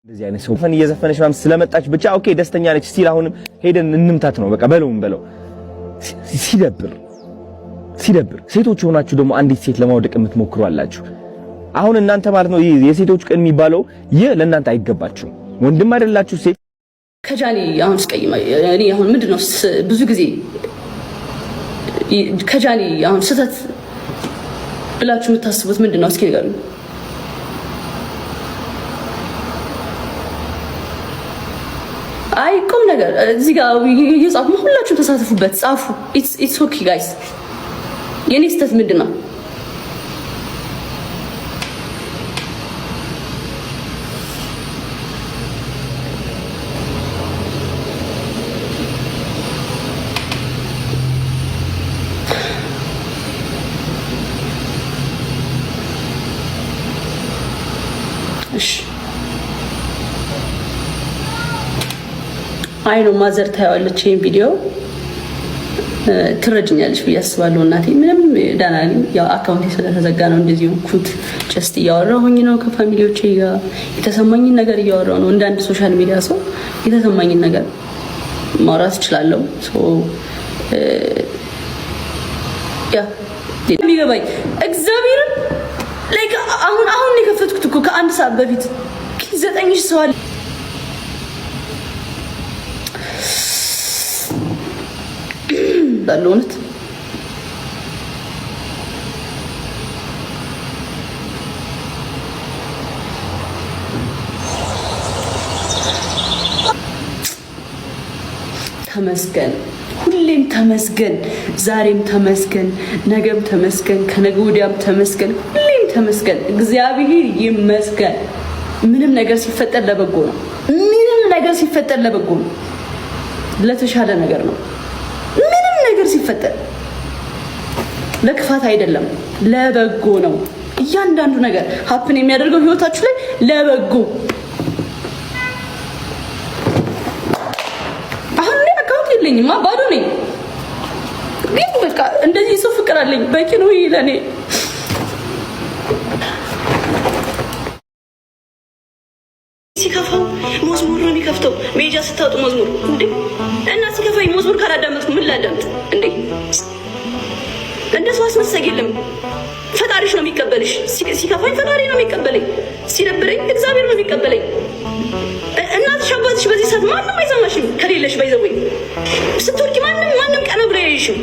እንደዚህ አይነት ሰው ፈን እየዘፈነች ምናምን ስለመጣች ብቻ ኦኬ ደስተኛ ነች ሲል አሁንም ሄደን እንምታት ነው በቃ በለው ሲደብር ሴቶች ሆናችሁ ደግሞ አንዲት ሴት ለማውደቅ የምትሞክሩ አላችሁ። አሁን እናንተ ማለት ነው የሴቶች ቀን የሚባለው ይህ ለእናንተ አይገባችሁም። ወንድም አይደላችሁ ሴት ከጃኒ አሁን ስቀይማ እኔ አሁን ምንድነው ብዙ ጊዜ ከጃኒ አሁን ስህተት ብላችሁ የምታስቡት ምንድነው? እስኪ ንገሩኝ። አይ ቁም ነገር እዚህ ጋር እየጻፉ ሁላችሁም ተሳተፉበት፣ ጻፉ። ኢትስ ኦኬ ጋይስ። የኔ ስህተት ምንድነው? እሺ አይ ነው ማዘር ታያለች ይሄን ቪዲዮ ትረጅኛለች ብዬ አስባለሁ። እናቴ ምንም ዳና ያው አካውንቴ ስለተዘጋ ነው እንደዚህ ሆንኩት። ጀስት እያወራሁኝ ነው ከፋሚሊዎቼ ጋር የተሰማኝን ነገር እያወራሁ ነው። እንደ አንድ ሶሻል ሚዲያ ሰው የተሰማኝን ነገር ማውራት እችላለሁ። ሶ ያ የሚገባኝ እግዚአብሔርን ላይክ አሁን የከፈትኩት እኮ ከአንድ ሰዓት በፊት 9 ሰው አለ። ባለውነት ተመስገን፣ ሁሌም ተመስገን፣ ዛሬም ተመስገን፣ ነገም ተመስገን፣ ከነገ ወዲያም ተመስገን፣ ሁሌም ተመስገን። እግዚአብሔር ይመስገን። ምንም ነገር ሲፈጠር ለበጎ ነው። ምንም ነገር ሲፈጠር ለበጎ ነው። ለተሻለ ነገር ነው። ምንም ነገር ሲፈጠር ለክፋት አይደለም፣ ለበጎ ነው። እያንዳንዱ ነገር ሀፕን የሚያደርገው ህይወታችሁ ላይ ለበጎ። አሁን እኔ አካውንት የለኝም፣ ባዶ ነኝ። ግን በቃ እንደዚህ ሰው ፍቅር አለኝ በቂ ነው ለኔ። ሲከፋው መዝሙር ነው የሚከፍተው። ሜጃ ስታወጡ መዝሙር እንዴ! እና ሲከፋኝ መዝሙር ካላዳመጥኩ ምን ላዳምጥ እንዴ? እንደሱ አስመሳይ የለም። ፈጣሪሽ ነው የሚቀበልሽ። ሲከፋኝ ፈጣሪ ነው የሚቀበለኝ፣ ሲደብረኝ እግዚአብሔር ነው የሚቀበለኝ። እናትሽ አባትሽ በዚህ ሰዓት ማንም አይሰማሽም ከሌለሽ ባይዘወይ ስትወርቂ ማንም ቀና ብሎ ያይሽም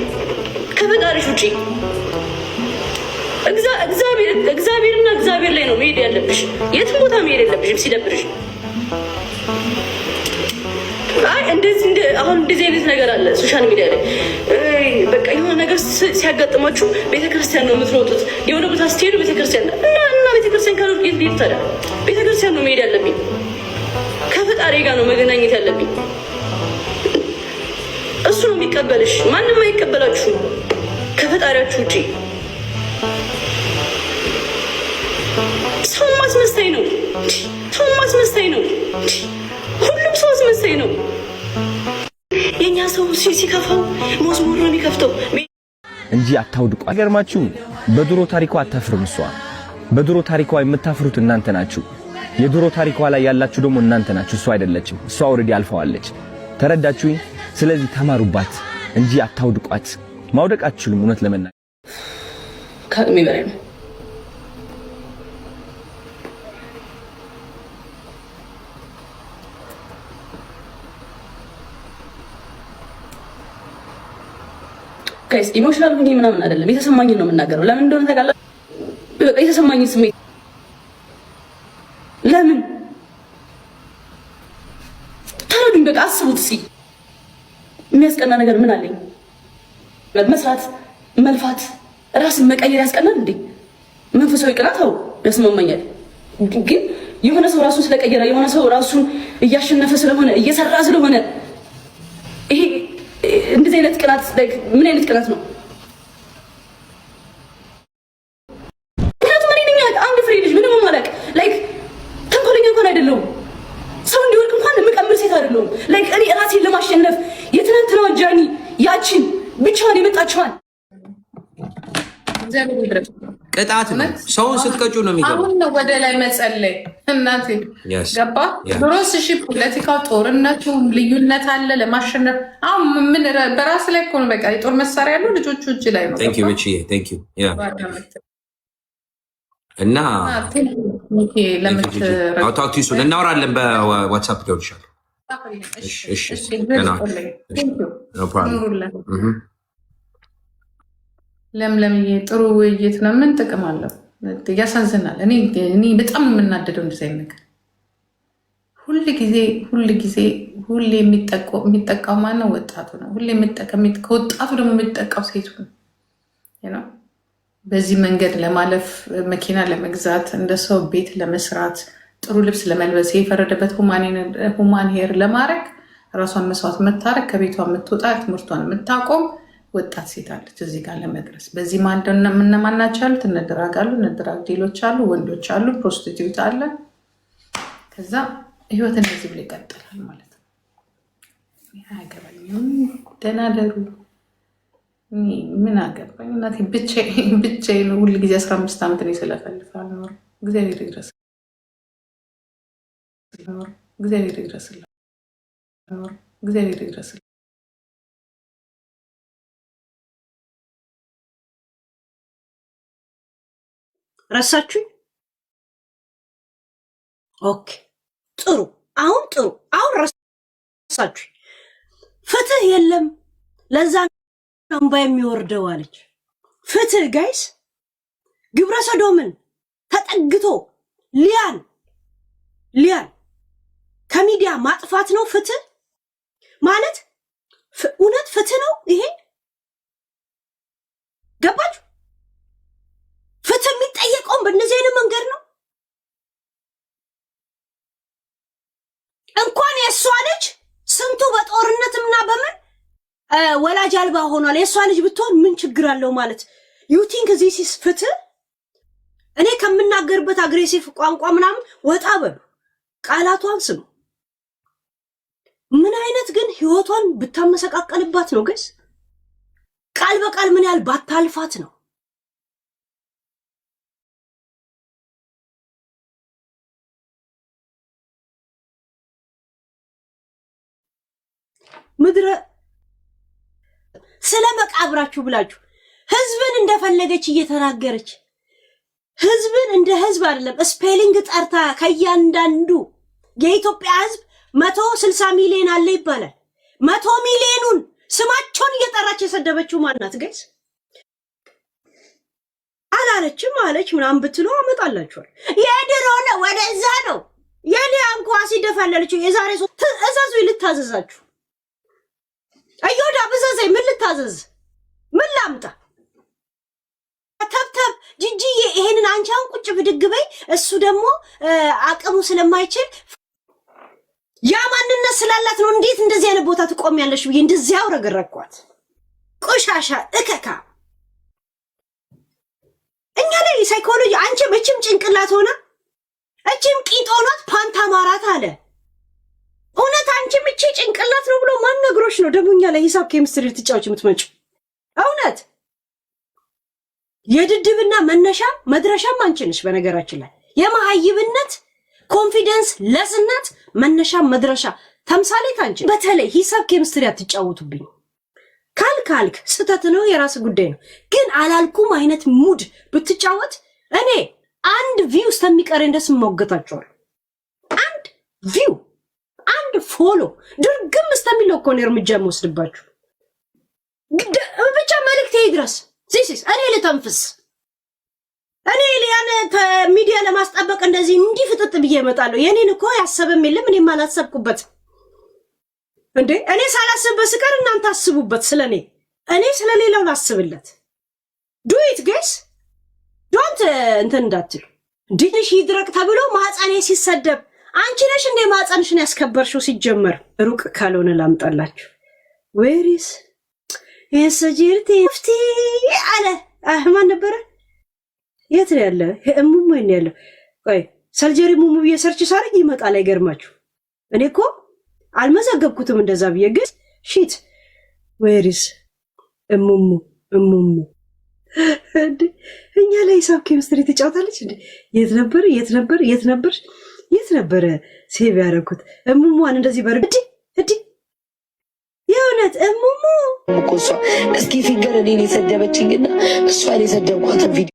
ከፈጣሪሽ ውጪ። እግዚአብሔርና እግዚአብሔር ላይ ነው መሄድ ያለብሽ። የትም ቦታ መሄድ የለብሽም ሲደብርሽ። አይ አሁን እንደዚህ አይነት ነገር አለ ሶሻል ሚዲያ ላይ። በቃ የሆነ ነገር ሲያጋጥማችሁ ቤተክርስቲያን ነው የምትሮጡት። የሆነ ቦታ ስትሄዱ ቤተክርስቲያን እና ቤተክርስቲያን ካልሆነ የት ልሄድ ታዲያ? ቤተክርስቲያን ነው መሄድ ያለብኝ። ከፈጣሪ ጋር ነው መገናኘት ያለብኝ። እሱ ነው የሚቀበልሽ። ማንም አይቀበላችሁም ከፈጣሪያችሁ ውጪ። ሰው ማስመሰይ ነው። ሁሉም ሰው አስመሳይ ነው። የኛ ሰው ሲከፋው መዝሙር ነው የሚከፍተው እንጂ አታውድቁ። አይገርማችሁም? በድሮ ታሪኳ አታፍርም እሷ። በድሮ ታሪኳ የምታፍሩት እናንተ ናችሁ። የድሮ ታሪኳ ላይ ያላችሁ ደግሞ እናንተ ናችሁ። እሷ አይደለችም። እሷ ኦልሬዲ አልፈዋለች። ተረዳችሁኝ? ስለዚህ ተማሩባት እንጂ አታውድቋት። ማውደቅ አትችሉም። እውነት ለመናገር ከአቅሜ በላይ ነው። ጋይስ ኢሞሽናል ሆኜ ምናምን አይደለም፣ የተሰማኝን ነው የምናገረው። ለምን እንደሆነ ታውቃለህ? በቃ የተሰማኝን ስሜት ለምን ተረዱኝ። በቃ አስቡት እስኪ። የሚያስቀና ነገር ምን አለኝ? መስራት፣ መልፋት፣ ራስን መቀየር ያስቀናል እንዴ? መንፈሳዊ ቅናት አው ያስማማኛል። ግን የሆነ ሰው ራሱን ስለቀየረ፣ የሆነ ሰው ራሱን እያሸነፈ ስለሆነ፣ እየሰራ ስለሆነ ይሄ እንደዚህ አይነት ቅናት ምን አይነት ቅናት ነው? ምክንያቱም እኔ ነኝ አንድ ፍሬ ልጅ ምንም ማለቅ ተንኮለኛ እንኳን አይደለሁም። ሰው እንዲወርቅ እንኳን የምቀምር ሴት አይደለሁም። እኔ ራሴን ለማሸነፍ የትናንትናዋ ጃኒ ያቺን ብቻዋን የመጣችዋን ቅጣት ነው። ሰውን ስትቀጩ ነው የሚገባው። አሁን ነው ወደ ላይ መጸለይ እናቴ ገባ። ድሮስ እሺ ፖለቲካው ጦርነቱ ልዩነት አለ ለማሸነፍ። አሁን ምን በራስ ላይ እኮ ነው በቃ የጦር መሳሪያ ያለው ልጆቹ እጅ ላይ ነው። ቴንክ ዩ እቺ ቴንክ ዩ ያ እና አውታክቲሱ እናወራለን በዋትስአፕ ደውልሻለሁ። እሺ ለምለምዬ ጥሩ ውይይት ነው። ምን ጥቅም አለው? ያሳዝናል። እኔ በጣም የምናደደው እንደዚህ አይነት ነገር ሁሌ የሚጠቃው ማነው? ወጣቱ ነው። ሁሌ ከወጣቱ ደግሞ የሚጠቃው ሴቱ ነው። በዚህ መንገድ ለማለፍ መኪና ለመግዛት እንደ ሰው ቤት ለመስራት ጥሩ ልብስ ለመልበስ የፈረደበት ሁማን ሄር ለማድረግ ራሷን መስዋዕት የምታረግ ከቤቷ የምትወጣ ትምህርቷን የምታቆም ወጣት ሴት አለች እዚህ ጋር ለመድረስ። በዚህ ማንደ ምነማናቸው ያሉት እነድራጋሉ፣ እነድራግ ዴሎች አሉ፣ ወንዶች አሉ፣ ፕሮስቲቲዩት አለ። ከዛ ህይወት እንደዚህ ብሎ ይቀጥላል ማለት ነው። አያገባኝም። ደህና ደሩ። ምን አገባኝ እናቴ። ብቻዬን ሁል ጊዜ 15 ዓመት ነው ስለፈልፋል ነው። እግዚአብሔር ይድረስ፣ እግዚአብሔር ይድረስልኝ፣ እግዚአብሔር ይድረስልኝ። ረሳችሁ? ኦኬ ጥሩ። አሁን ረሳችሁ። ፍትህ የለም ለዛ እንባ የሚወርደው አለች። ፍትህ ጋይስ ግብረ ሰዶምን ተጠግቶ ሊያን ከሚዲያ ማጥፋት ነው ፍትህ ማለት። እውነት ፍትህ ነው ይሄ? ገባችሁ? ፍትህ የሚጠየቀውን በእነዚህ አይነት መንገድ ነው። እንኳን የእሷ ልጅ ስንቱ በጦርነትና በምን ወላጅ አልባ ሆኗል። የእሷ ልጅ ብትሆን ምን ችግር አለው ማለት ዩ ቲንክ ዚስ ኢዝ ፍትህ? እኔ ከምናገርበት አግሬሲቭ ቋንቋ ምናምን ወጣ በሉ፣ ቃላቷን ስሙ። ምን አይነት ግን ህይወቷን ብታመሰቃቀልባት ነው ገስ ቃል በቃል ምን ያህል ባታልፋት ነው። ምድረ ስለ መቃብራችሁ ብላችሁ ህዝብን እንደፈለገች እየተናገረች ህዝብን እንደ ህዝብ አይደለም ስፔሊንግ ጠርታ ከያንዳንዱ የኢትዮጵያ ህዝብ 160 ሚሊዮን አለ ይባላል። 100 ሚሊዮኑን ስማቸውን እየጠራች የሰደበችው ማናት ጋይስ? አላለችም አለች ምናምን ብትሉ አመጣላችኋል። የድሮ ነው ወደዛ ነው የሊያን ኳስ ይደፋለችው። የዛሬ እዛዙ ልታዘዛችሁ አዮዳ በዛዘይ ምን ልታዘዝ? ምን ላምጣ? ተብተብ ጂጂዬ ይሄንን አንቻን ቁጭ ብድግ በይ። እሱ ደግሞ አቅሙ ስለማይችል ያ ማንነት ስላላት ነው። እንዴት እንደዚህ አይነት ቦታ ትቆሚያለሽ ብዬ እንደዚህ አውረገረኳት። ቆሻሻ እከካ። እኛ ላይ ሳይኮሎጂ አንቺ መቼም ጭንቅላት ሆና እቺም ቂጥ ሆናት ፓንታ ማራት አለ። እውነት አንቺ ምቺ ጭንቅላት ነው ብሎ ማን ነግሮሽ ነው ደሞኛ ላይ ሂሳብ ኬሚስትሪ ልትጫወች የምትመጪው? እውነት የድድብና መነሻ መድረሻም አንቺ ነሽ። በነገራችን ላይ የመሀይብነት ኮንፊደንስ ለስነት መነሻ መድረሻ ተምሳሌት አንቺ። በተለይ ሂሳብ ኬሚስትሪ አትጫወቱብኝ። ካልክ ስተት ነው፣ የራስ ጉዳይ ነው። ግን አላልኩም አይነት ሙድ ብትጫወት እኔ አንድ ቪው እስከሚቀረኝ ደስ ሞገታቸዋል። አንድ ቪው አንድ ፎሎ ድርግም እስከሚለው እኮ ነው እርምጃ የምወስድባችሁ። ብቻ መልእክቴ ይድረስ። ዚስ እኔ ልተንፍስ። እኔ ያን ሚዲያ ለማስጠበቅ እንደዚህ እንዲህ ፍጥጥ ብዬ እመጣለሁ። የኔን እኮ ያሰበም የለም እኔም አላሰብኩበት እንዴ። እኔ ሳላስብበት ስቀር እናንተ አስቡበት ስለኔ። እኔ ስለሌላው ላስብለት። ዱ ኢት ጋይስ ዶንት እንትን እንዳትሉ። ዲንሽ ይድረቅ ተብሎ ማህፀኔ ሲሰደብ አንቺ ነሽ እንደ ማህፀንሽን ያስከበርሽው። ሲጀመር ሩቅ ካልሆነ ላምጣላችሁ። ዌሪስ የሰጂርቲ ፍቲ አለ ማን ነበረ? የት ነው ያለ? እሙሙ ነው ያለው። ቆይ ሰርጀሪ ሙሙ የሰርች ሳርግ ይመጣል። አይገርማችሁ? እኔ እኮ አልመዘገብኩትም እንደዛ ብዬ ግን ሺት ዌሪስ እሙሙ እኛ ላይ ሂሳብ ኬሚስትሪ ትጫወታለች እንዴ? የት ነበር ሴቭ ያደረኩት እሙሟን እንደዚህ እዲ የእውነት እሙሙ እኮ እሷ እስኪ ፊገር እኔን የሰደበችኝና እሷን የሰደብኳትን ቪዲዮ